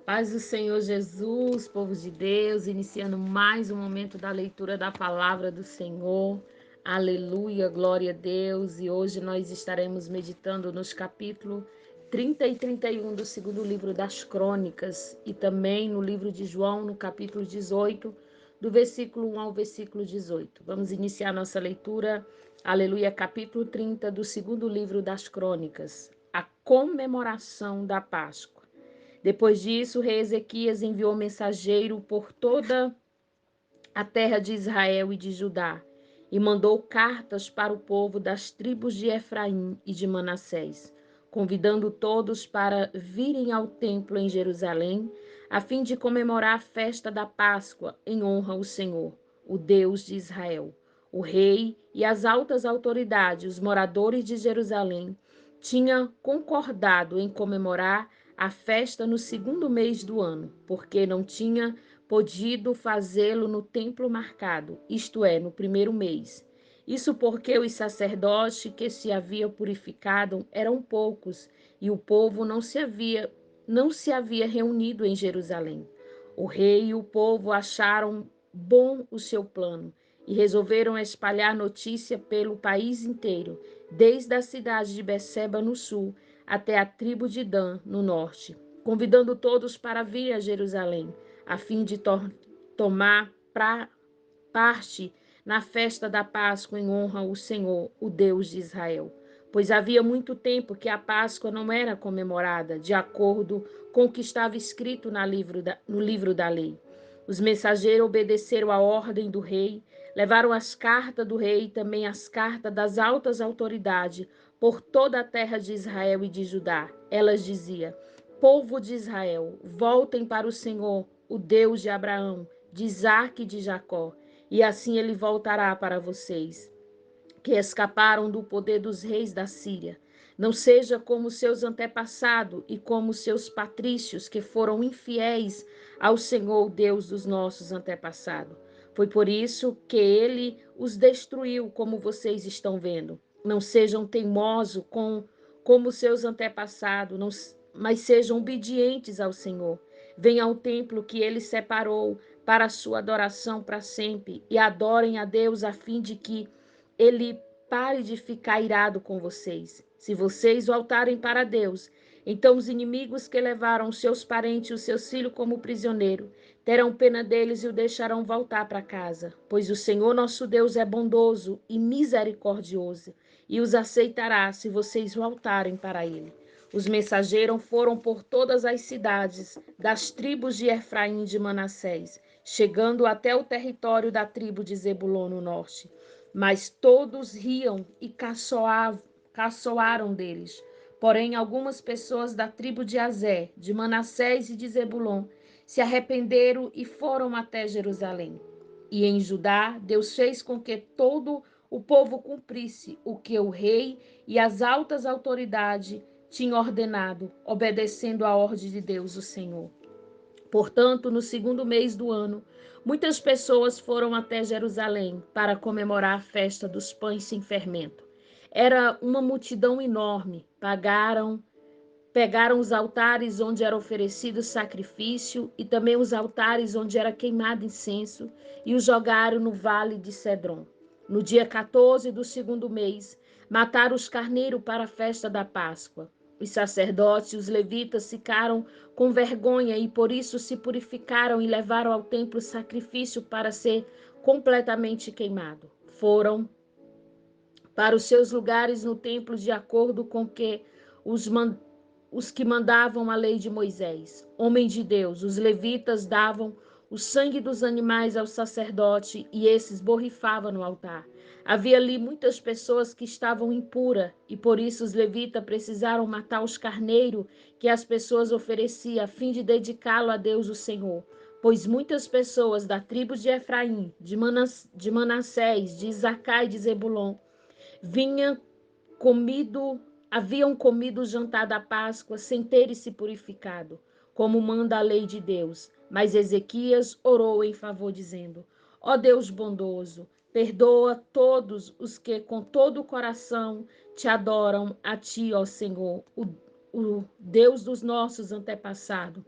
Paz do Senhor Jesus, povo de Deus, iniciando mais um momento da leitura da palavra do Senhor. Aleluia, glória a Deus. E hoje nós estaremos meditando nos capítulos 30 e 31 do segundo livro das Crônicas e também no livro de João, no capítulo 18, do versículo 1 ao versículo 18. Vamos iniciar nossa leitura. Aleluia, capítulo 30 do segundo livro das Crônicas, a comemoração da Páscoa. Depois disso, o rei Ezequias enviou mensageiro por toda a terra de Israel e de Judá, e mandou cartas para o povo das tribos de Efraim e de Manassés, convidando todos para virem ao templo em Jerusalém, a fim de comemorar a festa da Páscoa em honra ao Senhor, o Deus de Israel. O rei e as altas autoridades, os moradores de Jerusalém, tinham concordado em comemorar a festa no segundo mês do ano, porque não tinha podido fazê-lo no templo marcado, isto é, no primeiro mês. Isso porque os sacerdotes que se haviam purificado eram poucos e o povo não se havia reunido em Jerusalém. O rei e o povo acharam bom o seu plano e resolveram espalhar notícia pelo país inteiro, desde a cidade de Beceba no sul até a tribo de Dan no norte, convidando todos para vir a Jerusalém, a fim de tomar parte na festa da Páscoa em honra ao Senhor, o Deus de Israel. Pois havia muito tempo que a Páscoa não era comemorada, de acordo com o que estava escrito no livro da lei. Os mensageiros obedeceram à ordem do rei, levaram as cartas do rei e também as cartas das altas autoridades por toda a terra de Israel e de Judá. Elas diziam: povo de Israel, voltem para o Senhor, o Deus de Abraão, de Isaque e de Jacó, e assim ele voltará para vocês, que escaparam do poder dos reis da Síria. Não seja como seus antepassados e como seus patrícios, que foram infiéis ao Senhor, Deus dos nossos antepassados. Foi por isso que ele os destruiu, como vocês estão vendo. Não sejam teimosos como seus antepassados, mas sejam obedientes ao Senhor. Venham ao templo que ele separou para a sua adoração para sempre e adorem a Deus a fim de que ele pare de ficar irado com vocês. Se vocês voltarem para Deus, então os inimigos que levaram os seus parentes e os seus filhos como prisioneiro terão pena deles e o deixarão voltar para casa, pois o Senhor nosso Deus é bondoso e misericordioso e os aceitará se vocês voltarem para ele. Os mensageiros foram por todas as cidades das tribos de Efraim e de Manassés, chegando até o território da tribo de Zebulon no norte. Mas todos riam e caçoaram deles. Porém, algumas pessoas da tribo de Azé, de Manassés e de Zebulon se arrependeram e foram até Jerusalém. E em Judá, Deus fez com que todo o povo cumprisse o que o rei e as altas autoridades tinham ordenado, obedecendo à ordem de Deus, o Senhor. Portanto, no segundo mês do ano, muitas pessoas foram até Jerusalém para comemorar a festa dos pães sem fermento. Era uma multidão enorme. Pegaram os altares onde era oferecido sacrifício e também os altares onde era queimado incenso e os jogaram no vale de Cedron. No dia 14 do segundo mês, mataram os carneiros para a festa da Páscoa. Os sacerdotes e os levitas ficaram com vergonha e por isso se purificaram e levaram ao templo sacrifício para ser completamente queimado. Foram para os seus lugares no templo de acordo com que os que mandavam a lei de Moisés. Homens de Deus, os levitas davam o sangue dos animais ao sacerdote e esses borrifavam no altar. Havia ali muitas pessoas que estavam impuras e por isso os levitas precisaram matar os carneiros que as pessoas ofereciam a fim de dedicá-lo a Deus o Senhor. Pois muitas pessoas da tribo de Efraim, de Manassés, de Isacar e de Zebulon vinha comido, haviam comido o jantar da Páscoa sem terem se purificado, como manda a lei de Deus. Mas Ezequias orou em favor, dizendo: ó Deus bondoso, perdoa todos os que com todo o coração te adoram a ti, ó Senhor, o Deus dos nossos antepassados.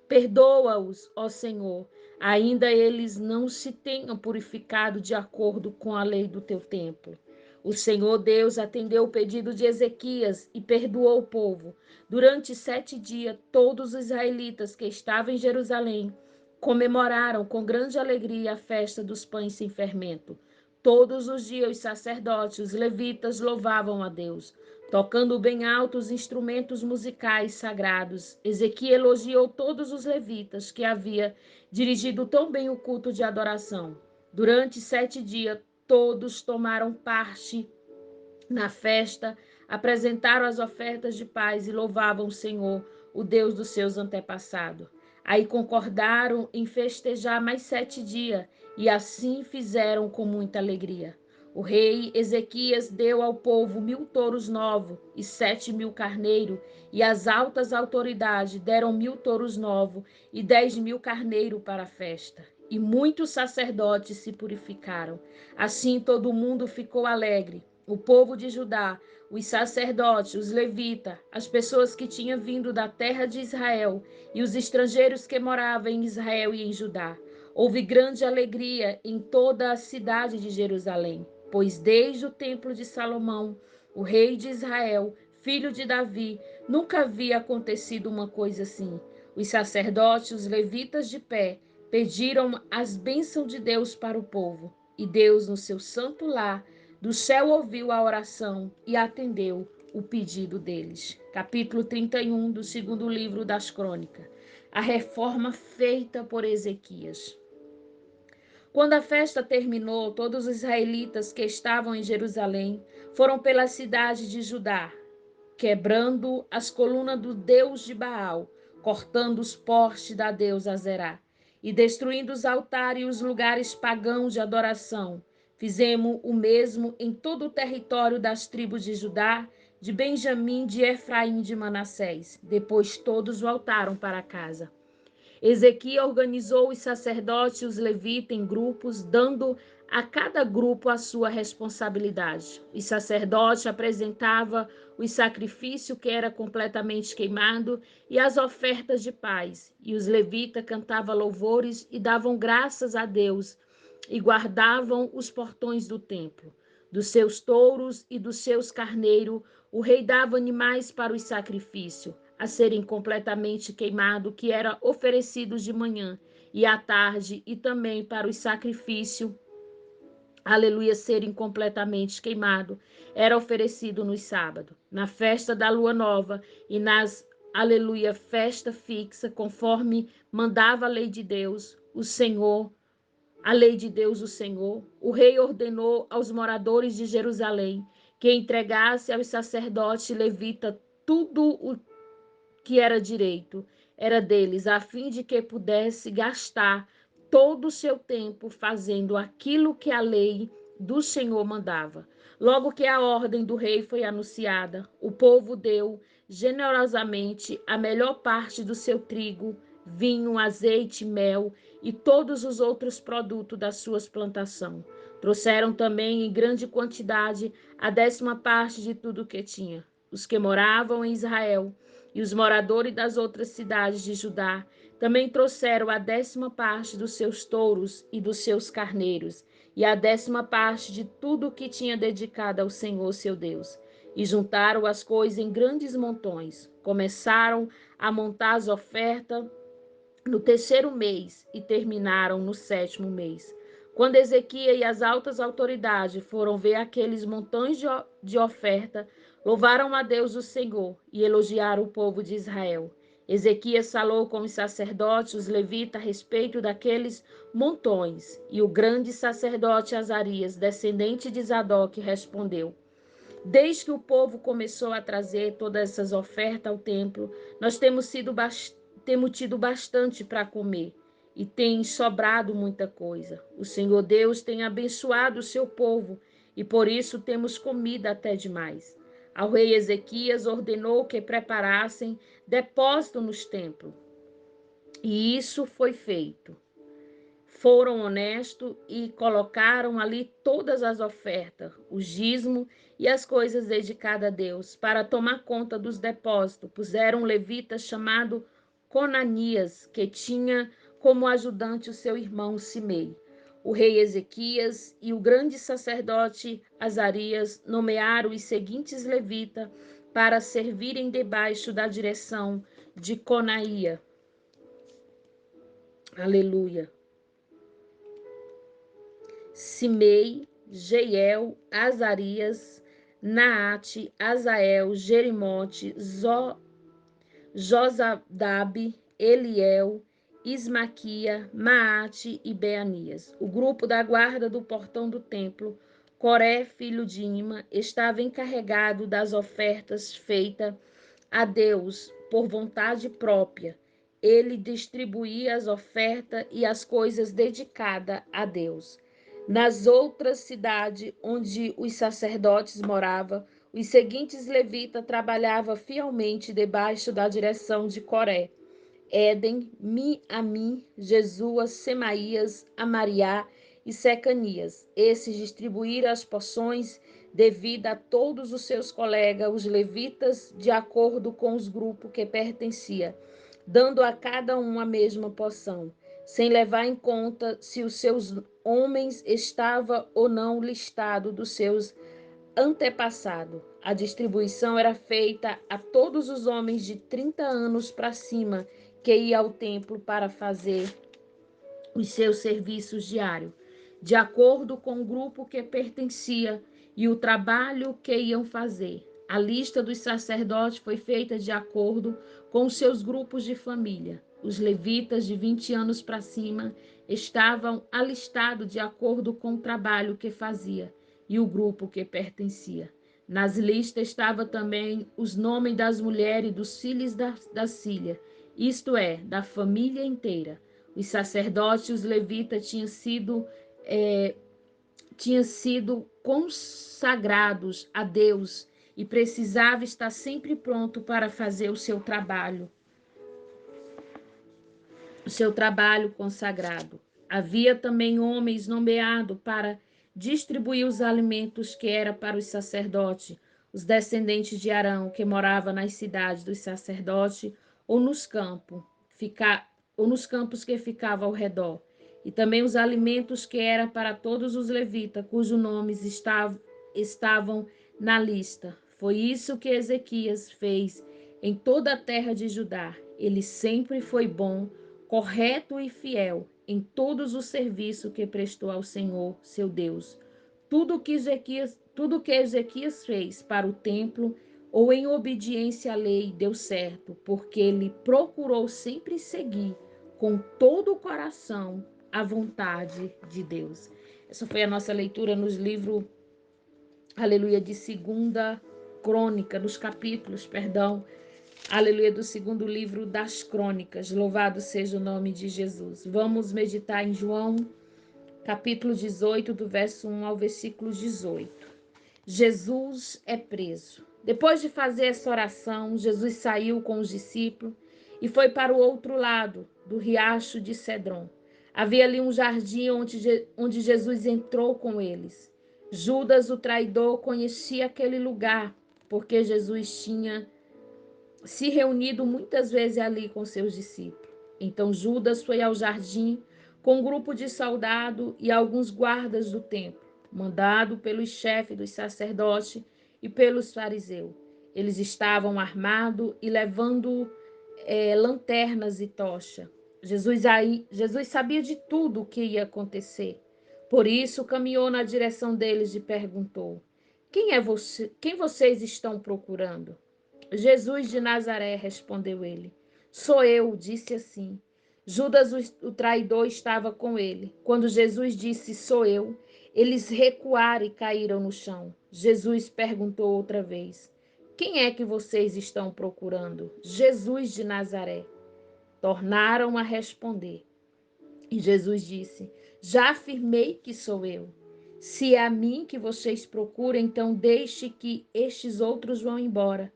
Perdoa-os, ó Senhor, ainda eles não se tenham purificado de acordo com a lei do teu templo. O Senhor Deus atendeu o pedido de Ezequias e perdoou o povo. Durante 7 dias, todos os israelitas que estavam em Jerusalém comemoraram com grande alegria a festa dos pães sem fermento. Todos os dias os sacerdotes, os levitas louvavam a Deus, tocando bem alto os instrumentos musicais sagrados. Ezequiel elogiou todos os levitas que havia dirigido tão bem o culto de adoração. Durante 7 dias, todos tomaram parte na festa, apresentaram as ofertas de paz e louvavam o Senhor, o Deus dos seus antepassados. Aí concordaram em festejar mais 7 dias, e assim fizeram com muita alegria. O rei Ezequias deu ao povo 1.000 touros novos e 7.000 carneiros, e as altas autoridades deram 1.000 touros novos e 10.000 carneiros para a festa. E muitos sacerdotes se purificaram. Assim todo mundo ficou alegre. O povo de Judá, os sacerdotes, os levitas, as pessoas que tinham vindo da terra de Israel e os estrangeiros que moravam em Israel e em Judá. Houve grande alegria em toda a cidade de Jerusalém, pois desde o templo de Salomão, o rei de Israel, filho de Davi, nunca havia acontecido uma coisa assim. Os sacerdotes, os levitas de pé, pediram as bênçãos de Deus para o povo, e Deus, no seu santo lar, do céu ouviu a oração e atendeu o pedido deles. Capítulo 31 do segundo livro das Crônicas. A reforma feita por Ezequias. Quando a festa terminou, todos os israelitas que estavam em Jerusalém foram pela cidade de Judá, quebrando as colunas do Deus de Baal, cortando os postes da deusa Azerá, e destruindo os altares e os lugares pagãos de adoração. Fizemos o mesmo em todo o território das tribos de Judá, de Benjamim, de Efraim e de Manassés. Depois todos voltaram para casa. Ezequias organizou os sacerdotes e os levitas em grupos, dando a cada grupo a sua responsabilidade. Os sacerdotes apresentavam o sacrifício que era completamente queimado e as ofertas de paz, e os levitas cantavam louvores e davam graças a Deus e guardavam os portões do templo. Dos seus touros e dos seus carneiros, o rei dava animais para os sacrifícios, a serem completamente queimados, que era oferecidos de manhã e à tarde, e também para os sacrifícios, aleluia, serem completamente queimados, era oferecido nos sábados, na festa da lua nova e nas, aleluia, festa fixa, conforme mandava a lei de Deus, o Senhor. A lei de Deus, o Senhor, o rei ordenou aos moradores de Jerusalém que entregasse aos sacerdotes levitas tudo o que era direito, era deles, a fim de que pudesse gastar todo o seu tempo fazendo aquilo que a lei do Senhor mandava. Logo que a ordem do rei foi anunciada, o povo deu generosamente a melhor parte do seu trigo, vinho, azeite, mel e todos os outros produtos das suas plantações. Trouxeram também em grande quantidade a 10ª parte de tudo que tinha. Os que moravam em Israel e os moradores das outras cidades de Judá também trouxeram a 10ª parte dos seus touros e dos seus carneiros, e a 10ª parte de tudo que tinha dedicado ao Senhor seu Deus. E juntaram as coisas em grandes montões. Começaram a montar as ofertas no 3º mês e terminaram no 7º mês. Quando Ezequias e as altas autoridades foram ver aqueles montões de oferta, louvaram a Deus o Senhor e elogiaram o povo de Israel. Ezequias falou com os sacerdotes, os levitas, a respeito daqueles montões, e o grande sacerdote Azarias, descendente de Zadok, respondeu: Desde que o povo começou a trazer todas essas ofertas ao templo, nós temos tido bastante para comer e tem sobrado muita coisa. O Senhor Deus tem abençoado o seu povo e por isso temos comida até demais. Ao rei Ezequias ordenou que preparassem depósito nos templos, e isso foi feito. Foram honestos e colocaram ali todas as ofertas, o dízimo e as coisas dedicadas a Deus. Para tomar conta dos depósitos, puseram um levita chamado Conanias, que tinha como ajudante o seu irmão Simei. O rei Ezequias e o grande sacerdote Azarias nomearam os seguintes levitas para servirem debaixo da direção de Conaia. Aleluia. Simei, Jeiel, Azarias, Naate, Azael, Jerimote, Josadabe, Eliel, Ismaquia, Maate e Beanias. O grupo da guarda do portão do templo, Coré, filho de Ima, estava encarregado das ofertas feitas a Deus por vontade própria. Ele distribuía as ofertas e as coisas dedicadas a Deus. Nas outras cidades onde os sacerdotes moravam, os seguintes levitas trabalhavam fielmente debaixo da direção de Coré: Éden, Ami, Jesua, Semaías, Amariá e Secanias. Esses distribuíram as porções devidas a todos os seus colegas, os levitas, de acordo com os grupos que pertencia, dando a cada um a mesma porção, sem levar em conta se os seus homens estavam ou não listados dos seus antepassado. A distribuição era feita a todos os homens de 30 anos para cima que iam ao templo para fazer os seus serviços diários, de acordo com o grupo que pertencia e o trabalho que iam fazer. A lista dos sacerdotes foi feita de acordo com os seus grupos de família. Os levitas de 20 anos para cima estavam alistados de acordo com o trabalho que fazia e o grupo que pertencia. Nas listas estavam também os nomes das mulheres e dos filhos da Síria, isto é, da família inteira. Os sacerdotes e os levitas tinham sido consagrados a Deus e precisavam estar sempre pronto para fazer o seu trabalho consagrado. Havia também homens nomeados para distribuir os alimentos que era para os sacerdotes, os descendentes de Arão, que moravam nas cidades dos sacerdotes ou nos campos que ficavam ao redor. E também os alimentos que era para todos os levitas, cujos nomes estavam na lista. Foi isso que Ezequias fez em toda a terra de Judá. Ele sempre foi bom, correto e fiel em todos os serviços que prestou ao Senhor, seu Deus. Tudo que Ezequias fez para o templo ou em obediência à lei deu certo, porque ele procurou sempre seguir com todo o coração a vontade de Deus. Essa foi a nossa leitura nos livros, aleluia, de segunda crônica, nos capítulos, perdão, aleluia, do segundo livro das crônicas. Louvado seja o nome de Jesus. Vamos meditar em João, capítulo 18, do verso 1 ao versículo 18. Jesus é preso. Depois de fazer essa oração, Jesus saiu com os discípulos e foi para o outro lado do riacho de Cedron. Havia ali um jardim onde Jesus entrou com eles. Judas, o traidor, conhecia aquele lugar, porque Jesus tinha se reunido muitas vezes ali com seus discípulos. Então Judas foi ao jardim com um grupo de soldados e alguns guardas do templo, mandado pelos chefes dos sacerdotes e pelos fariseus. Eles estavam armados e levando lanternas e tocha. Jesus sabia de tudo o que ia acontecer. Por isso caminhou na direção deles e perguntou: Quem vocês estão procurando? Jesus de Nazaré, respondeu ele. Sou eu, disse assim. Judas, o traidor, estava com ele. Quando Jesus disse, sou eu, eles recuaram e caíram no chão. Jesus perguntou outra vez, quem é que vocês estão procurando? Jesus de Nazaré. Tornaram a responder. E Jesus disse, já afirmei que sou eu. Se é a mim que vocês procuram, então deixe que estes outros vão embora.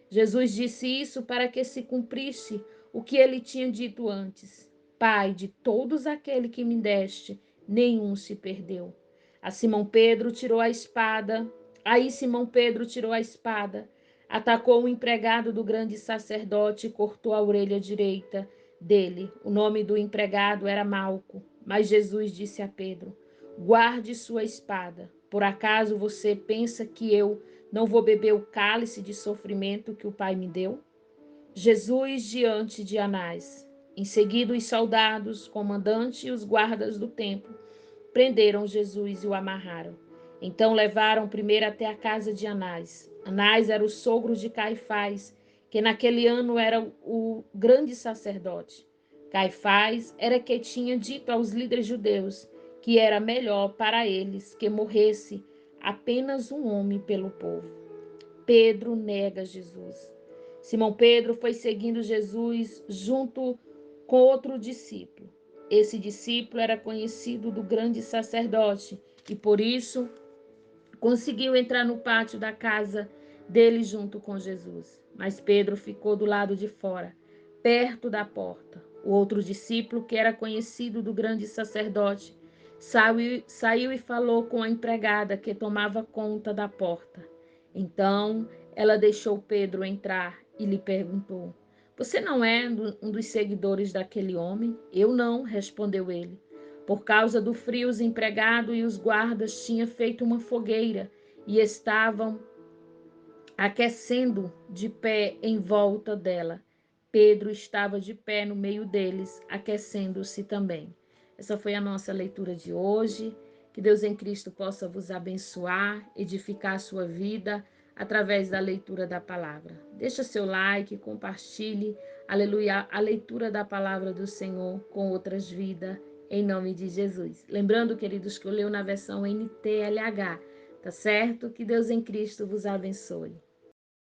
Jesus disse isso para que se cumprisse o que ele tinha dito antes. Pai, de todos aqueles que me deste, nenhum se perdeu. Aí Simão Pedro tirou a espada, atacou um empregado do grande sacerdote e cortou a orelha direita dele. O nome do empregado era Malco. Mas Jesus disse a Pedro: guarde sua espada. Por acaso você pensa que eu não vou beber o cálice de sofrimento que o Pai me deu? Jesus diante de Anás. Em seguida, os soldados, comandante e os guardas do templo prenderam Jesus e o amarraram. Então levaram primeiro até a casa de Anás. Anás era o sogro de Caifás, que naquele ano era o grande sacerdote. Caifás era que tinha dito aos líderes judeus que era melhor para eles que morresse apenas um homem pelo povo. Pedro nega Jesus. Simão Pedro foi seguindo Jesus junto com outro discípulo. Esse discípulo era conhecido do grande sacerdote e por isso conseguiu entrar no pátio da casa dele junto com Jesus. Mas Pedro ficou do lado de fora, perto da porta. O outro discípulo, que era conhecido do grande sacerdote, saiu e falou com a empregada que tomava conta da porta. Então ela deixou Pedro entrar e lhe perguntou: você não é um dos seguidores daquele homem? Eu não, respondeu ele. Por causa do frio, os empregados e os guardas tinham feito uma fogueira e estavam aquecendo de pé em volta dela. Pedro estava de pé no meio deles, aquecendo-se também. Essa foi a nossa leitura de hoje. Que Deus em Cristo possa vos abençoar, edificar a sua vida através da leitura da palavra. Deixa seu like, compartilhe, aleluia, a leitura da palavra do Senhor com outras vidas, em nome de Jesus. Lembrando, queridos, que eu leio na versão NTLH, tá certo? Que Deus em Cristo vos abençoe.